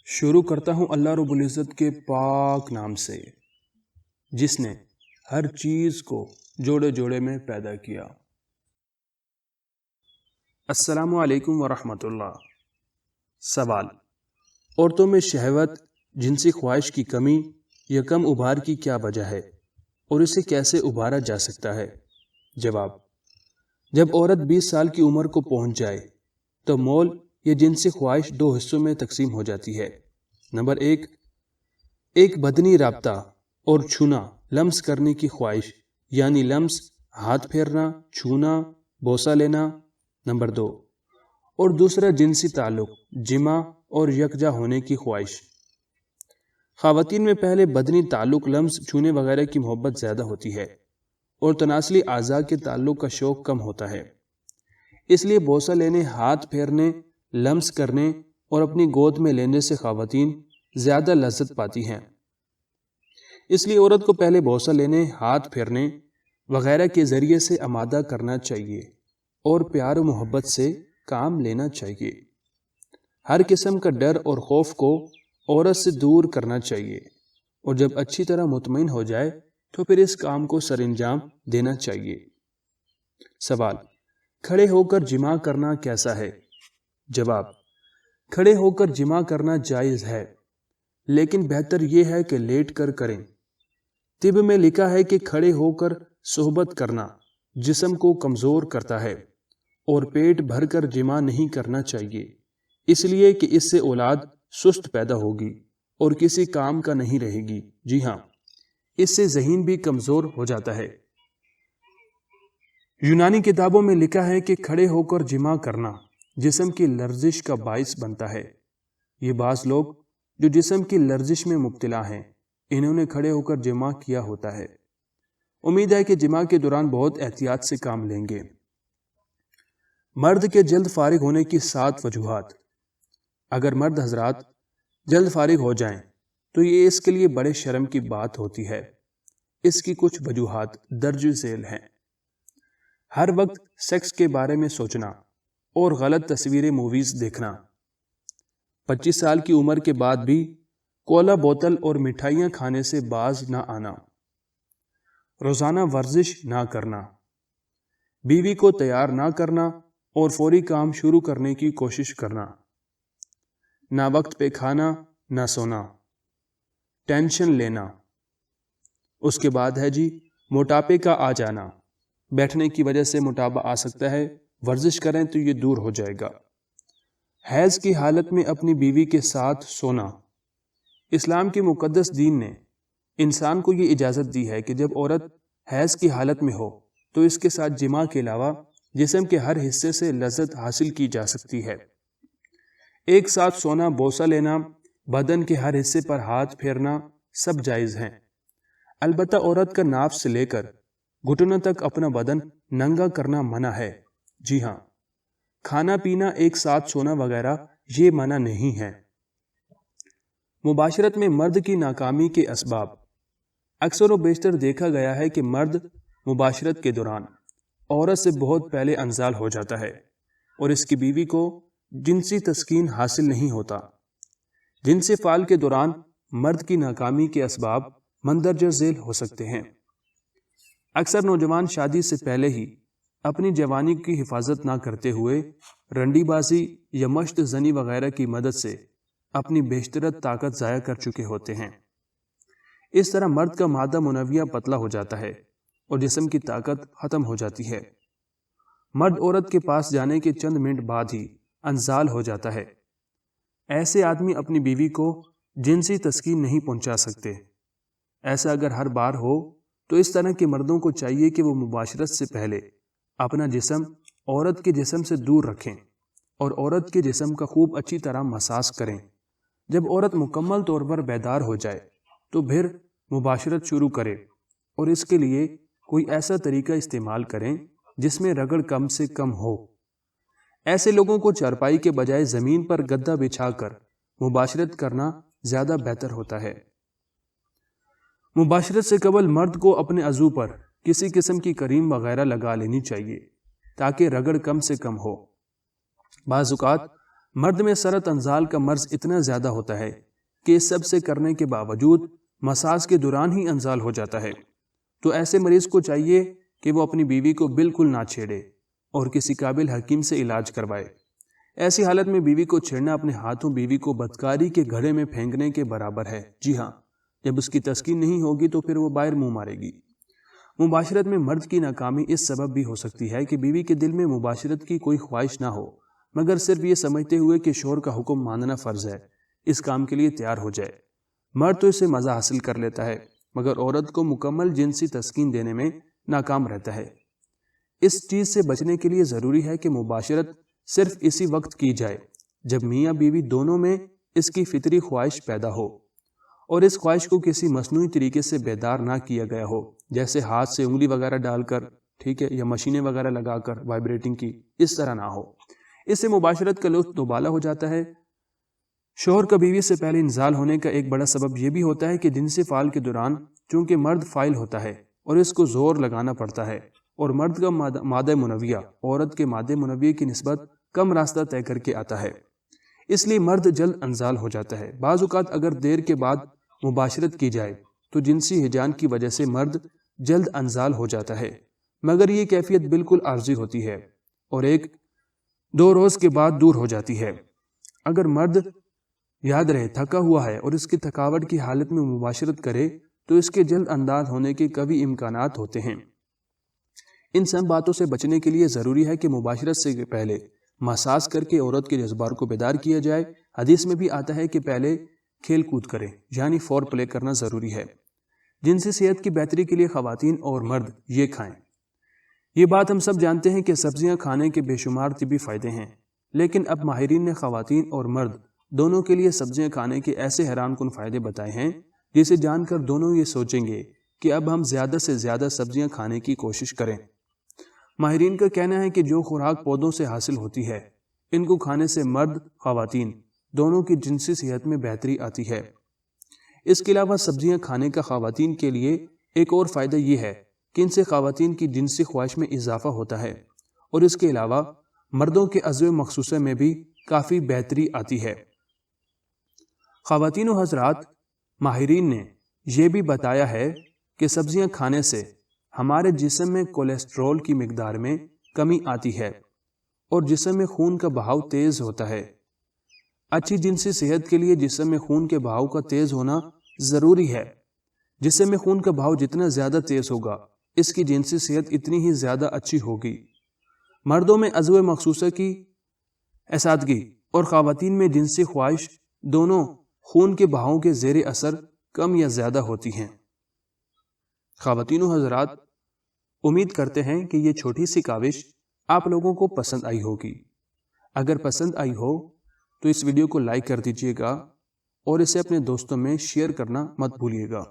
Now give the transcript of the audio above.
شروع کرتا ہوں اللہ رب العزت کے پاک نام سے، جس نے ہر چیز کو جوڑے جوڑے میں پیدا کیا۔ السلام علیکم ورحمۃ اللہ۔ سوال: عورتوں میں شہوت، جنسی خواہش کی کمی یا کم ابھار کی کیا وجہ ہے اور اسے کیسے ابھارا جا سکتا ہے؟ جواب: جب عورت 20 سال کی عمر کو پہنچ جائے تو مول یا جنسی خواہش 2 حصوں میں تقسیم ہو جاتی ہے۔ نمبر 1، ایک بدنی رابطہ اور چھونا لمس کرنے کی خواہش، یعنی لمس، ہاتھ پھیرنا، چھونا، بوسہ لینا۔ نمبر 2، اور دوسرا جنسی تعلق، جماع اور یکجا ہونے کی خواہش۔ خواتین میں پہلے بدنی تعلق، لمس، چھونے وغیرہ کی محبت زیادہ ہوتی ہے اور تناسلی اعضاء کے تعلق کا شوق کم ہوتا ہے، اس لیے بوسہ لینے، ہاتھ پھیرنے، لمس کرنے اور اپنی گود میں لینے سے خواتین زیادہ لذت پاتی ہیں۔ اس لیے عورت کو پہلے بوسہ لینے، ہاتھ پھیرنے وغیرہ کے ذریعے سے آمادہ کرنا چاہیے اور پیار و محبت سے کام لینا چاہیے۔ ہر قسم کا ڈر اور خوف کو عورت سے دور کرنا چاہیے اور جب اچھی طرح مطمئن ہو جائے تو پھر اس کام کو سر انجام دینا چاہیے۔ سوال: کھڑے ہو کر جماع کرنا کیسا ہے؟ جواب: کھڑے ہو کر جماع کرنا جائز ہے، لیکن بہتر یہ ہے کہ لیٹ کر کریں۔ طب میں لکھا ہے کہ کھڑے ہو کر صحبت کرنا جسم کو کمزور کرتا ہے اور پیٹ بھر کر جماع نہیں کرنا چاہیے، اس لیے کہ اس سے اولاد سست پیدا ہوگی اور کسی کام کا نہیں رہے گی۔ جی ہاں، اس سے ذہن بھی کمزور ہو جاتا ہے۔ یونانی کتابوں میں لکھا ہے کہ کھڑے ہو کر جماع کرنا جسم کی لرزش کا باعث بنتا ہے۔ یہ بعض لوگ جو جسم کی لرزش میں مبتلا ہیں، انہوں نے کھڑے ہو کر جماع کیا ہوتا ہے۔ امید ہے کہ جماع کے دوران بہت احتیاط سے کام لیں گے۔ مرد کے جلد فارغ ہونے کی 7 وجوہات۔ اگر مرد حضرات جلد فارغ ہو جائیں تو یہ اس کے لیے بڑے شرم کی بات ہوتی ہے۔ اس کی کچھ وجوہات درج ذیل ہیں۔ ہر وقت سیکس کے بارے میں سوچنا اور غلط تصویریں، موویز دیکھنا۔ 25 سال کی عمر کے بعد بھی کولا بوتل اور مٹھائیاں کھانے سے باز نہ آنا۔ روزانہ ورزش نہ کرنا۔ بیوی کو تیار نہ کرنا اور فوری کام شروع کرنے کی کوشش کرنا۔ نہ وقت پہ کھانا، نہ سونا۔ ٹینشن لینا۔ اس کے بعد ہے موٹاپے کا آ جانا۔ بیٹھنے کی وجہ سے موٹاپا آ سکتا ہے، ورزش کریں تو یہ دور ہو جائے گا۔ حیض کی حالت میں اپنی بیوی کے ساتھ سونا۔ اسلام کے مقدس دین نے انسان کو یہ اجازت دی ہے کہ جب عورت حیض کی حالت میں ہو تو اس کے ساتھ جماع کے علاوہ جسم کے ہر حصے سے لذت حاصل کی جا سکتی ہے۔ ایک ساتھ سونا، بوسہ لینا، بدن کے ہر حصے پر ہاتھ پھیرنا سب جائز ہیں، البتہ عورت کا ناف سے لے کر گھٹنوں تک اپنا بدن ننگا کرنا منع ہے۔ جی ہاں، کھانا پینا، ایک ساتھ سونا وغیرہ یہ منع نہیں ہے۔ مباشرت میں مرد کی ناکامی کے اسباب۔ اکثر و بیشتر دیکھا گیا ہے کہ مرد مباشرت کے دوران عورت سے بہت پہلے انزال ہو جاتا ہے اور اس کی بیوی کو جنسی تسکین حاصل نہیں ہوتا۔ جنسی فعال کے دوران مرد کی ناکامی کے اسباب مندرجہ ذیل ہو سکتے ہیں۔ اکثر نوجوان شادی سے پہلے ہی اپنی جوانی کی حفاظت نہ کرتے ہوئے رنڈی بازی یا مشت زنی وغیرہ کی مدد سے اپنی بیشتر طاقت ضائع کر چکے ہوتے ہیں۔ اس طرح مرد کا مادہ منویہ پتلا ہو جاتا ہے اور جسم کی طاقت ختم ہو جاتی ہے۔ مرد عورت کے پاس جانے کے چند منٹ بعد ہی انزال ہو جاتا ہے۔ ایسے آدمی اپنی بیوی کو جنسی تسکین نہیں پہنچا سکتے۔ ایسا اگر ہر بار ہو تو اس طرح کے مردوں کو چاہیے کہ وہ مباشرت سے پہلے اپنا جسم عورت کے جسم سے دور رکھیں اور عورت کے جسم کا خوب اچھی طرح مساج کریں۔ جب عورت مکمل طور پر بیدار ہو جائے تو پھر مباشرت شروع کرے اور اس کے لیے کوئی ایسا طریقہ استعمال کریں جس میں رگڑ کم سے کم ہو۔ ایسے لوگوں کو چارپائی کے بجائے زمین پر گدا بچھا کر مباشرت کرنا زیادہ بہتر ہوتا ہے۔ مباشرت سے قبل مرد کو اپنے عضو پر کسی قسم کی کریم وغیرہ لگا لینی چاہیے تاکہ رگڑ کم سے کم ہو۔ بعض اوقات مرد میں سرط انزال کا مرض اتنا زیادہ ہوتا ہے کہ اس سب سے کرنے کے باوجود مساج کے دوران ہی انزال ہو جاتا ہے، تو ایسے مریض کو چاہیے کہ وہ اپنی بیوی کو بالکل نہ چھیڑے اور کسی قابل حکیم سے علاج کروائے۔ ایسی حالت میں بیوی کو چھیڑنا اپنے ہاتھوں بیوی کو بدکاری کے گھڑے میں پھینکنے کے برابر ہے۔ جی ہاں، جب اس کی تسکین نہیں ہوگی تو پھر وہ باہر منہ مارے گی۔ مباشرت میں مرد کی ناکامی اس سبب بھی ہو سکتی ہے کہ بیوی کے دل میں مباشرت کی کوئی خواہش نہ ہو، مگر صرف یہ سمجھتے ہوئے کہ شوہر کا حکم ماننا فرض ہے، اس کام کے لیے تیار ہو جائے۔ مرد تو اسے مزہ حاصل کر لیتا ہے، مگر عورت کو مکمل جنسی تسکین دینے میں ناکام رہتا ہے۔ اس چیز سے بچنے کے لیے ضروری ہے کہ مباشرت صرف اسی وقت کی جائے جب میاں بیوی دونوں میں اس کی فطری خواہش پیدا ہو، اور اس خواہش کو کسی مصنوعی طریقے سے بیدار نہ کیا گیا ہو، جیسے ہاتھ سے انگلی وغیرہ ڈال کر، ٹھیک ہے، یا مشینیں وغیرہ لگا کر وائبریٹنگ کی، اس طرح نہ ہو۔ اس سے مباشرت کا لطف دوبالا ہو جاتا ہے۔ شوہر کا بیوی سے پہلے انزال ہونے کا ایک بڑا سبب یہ بھی ہوتا ہے کہ جنسی فعال کے دوران چونکہ مرد فائل ہوتا ہے اور اس کو زور لگانا پڑتا ہے، اور مرد کا مادہ منویہ عورت کے مادہ منویہ کی نسبت کم راستہ طے کر کے آتا ہے، اس لیے مرد جلد انزال ہو جاتا ہے۔ بعض اوقات اگر دیر کے بعد مباشرت کی جائے تو جنسی ہیجان کی وجہ سے مرد جلد انزال ہو جاتا ہے، مگر یہ کیفیت بالکل عارضی ہوتی ہے اور 1-2 روز کے بعد دور ہو جاتی ہے۔ اگر مرد یاد رہے تھکا ہوا ہے اور اس کی تھکاوٹ کی حالت میں مباشرت کرے تو اس کے جلد انداز ہونے کے کبھی امکانات ہوتے ہیں۔ ان سب باتوں سے بچنے کے لیے ضروری ہے کہ مباشرت سے پہلے مساج کر کے عورت کے جذبات کو بیدار کیا جائے۔ حدیث میں بھی آتا ہے کہ پہلے کھیل کود کریں، یعنی فور پلے کرنا ضروری ہے۔ جنسی صحت کی بہتری کے لیے خواتین اور مرد یہ کھائیں۔ یہ بات ہم سب جانتے ہیں کہ سبزیاں کھانے کے بے شمار طبی فائدے ہیں، لیکن اب ماہرین نے خواتین اور مرد دونوں کے لیے سبزیاں کھانے کے ایسے حیران کن فائدے بتائے ہیں جسے جان کر دونوں یہ سوچیں گے کہ اب ہم زیادہ سے زیادہ سبزیاں کھانے کی کوشش کریں۔ ماہرین کا کہنا ہے کہ جو خوراک پودوں سے حاصل ہوتی ہے، ان کو کھانے سے مرد خواتین دونوں کی جنسی صحت میں بہتری آتی ہے۔ اس کے علاوہ سبزیاں کھانے کا خواتین کے لیے ایک اور فائدہ یہ ہے کہ ان سے خواتین کی جنسی خواہش میں اضافہ ہوتا ہے، اور اس کے علاوہ مردوں کے عضو مخصوصہ میں بھی کافی بہتری آتی ہے۔ خواتین و حضرات، ماہرین نے یہ بھی بتایا ہے کہ سبزیاں کھانے سے ہمارے جسم میں کولیسٹرول کی مقدار میں کمی آتی ہے اور جسم میں خون کا بہاؤ تیز ہوتا ہے۔ اچھی جنسی صحت کے لیے جسم میں خون کے بہاؤ کا تیز ہونا ضروری ہے۔ جسم میں خون کا بہاؤ جتنا زیادہ تیز ہوگا، اس کی جنسی صحت اتنی ہی زیادہ اچھی ہوگی۔ مردوں میں عضو مخصوصہ کی اسادگی اور خواتین میں جنسی خواہش دونوں خون کے بہاؤ کے زیر اثر کم یا زیادہ ہوتی ہیں۔ خواتین و حضرات، امید کرتے ہیں کہ یہ چھوٹی سی کاوش آپ لوگوں کو پسند آئی ہوگی۔ اگر پسند آئی ہو تو اس ویڈیو کو لائک کر دیجیے گا اور اسے اپنے دوستوں میں شیئر کرنا مت بھولیے گا۔